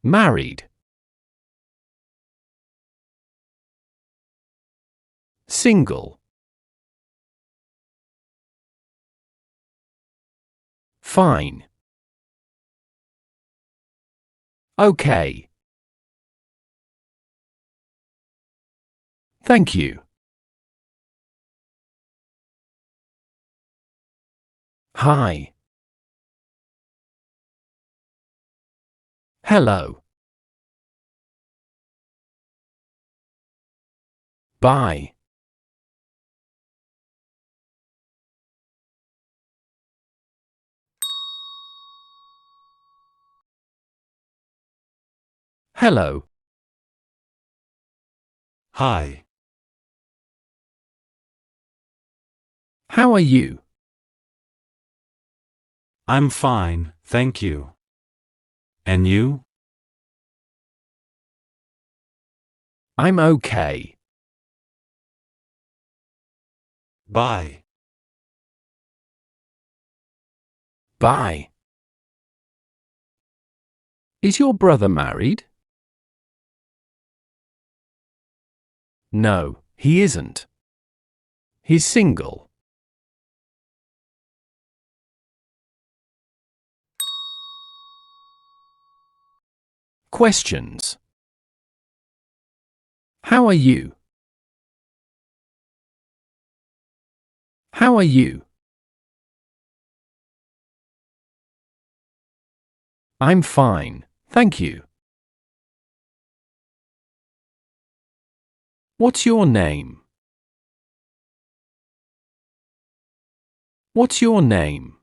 Married. Single. Fine. Okay. Thank you. Hi. Hello. Bye. Hello. Hi. How are you? I'm fine, thank you. And you? I'm okay. Bye. Bye. Is your brother married? No, he isn't. He's single. Questions. How are you? How are you? I'm fine, thank you. What's your name? What's your name?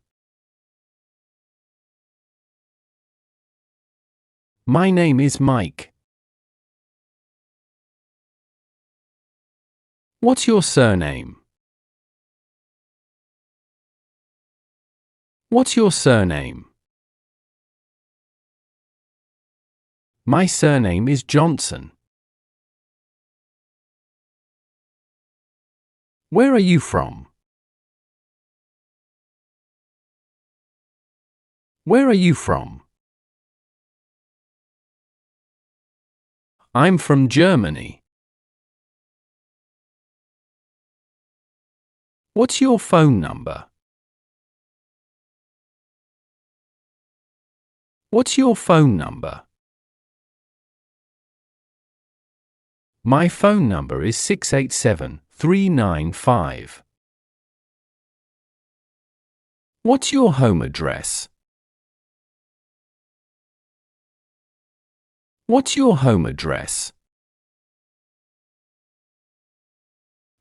My name is Mike. What's your surname? What's your surname? My surname is Johnson. Where are you from? Where are you from? I'm from Germany. What's your phone number? What's your phone number? My phone number is 687-395. What's your home address? What's your home address?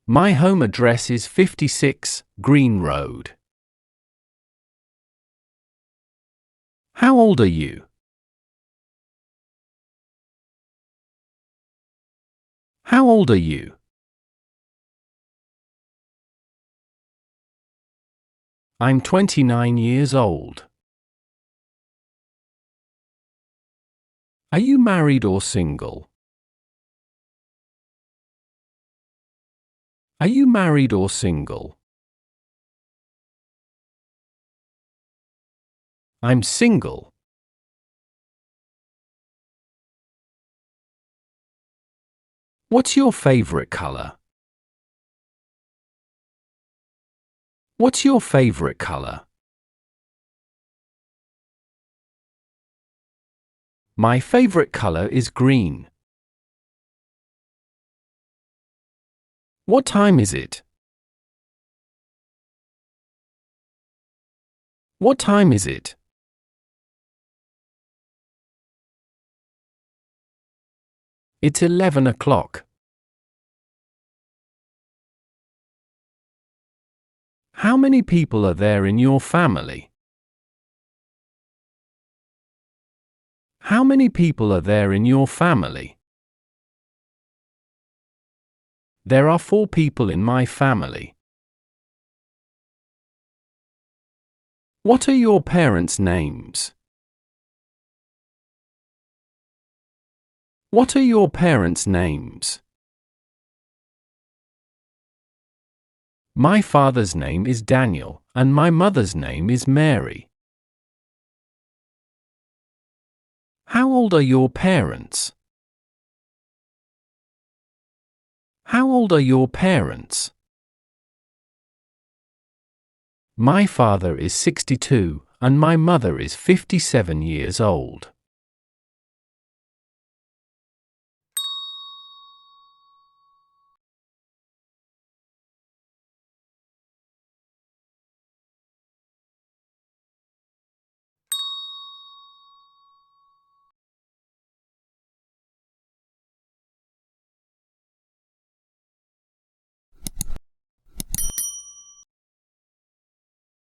My home address is 56 Green Road. How old are you? How old are you? I'm 29 years old. Are you married or single? Are you married or single? I'm single. What's your favorite color? What's your favorite color? My favorite color is green. What time is it? What time is it? It's 11 o'clock. How many people are there in your family? How many people are there in your family? There are 4 people in my family. What are your parents' names? What are your parents' names? My father's name is Daniel, and my mother's name is Mary. How old are your parents? How old are your parents? My father is 62, and my mother is 57 years old.